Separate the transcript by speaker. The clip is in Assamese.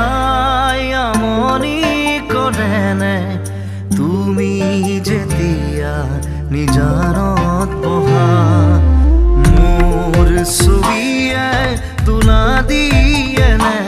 Speaker 1: দেখাই আমনি কৰেনে তুমি যেতিয়া নিজানত বহা মোৰ ছবিয়ে তোলা দিয়েনে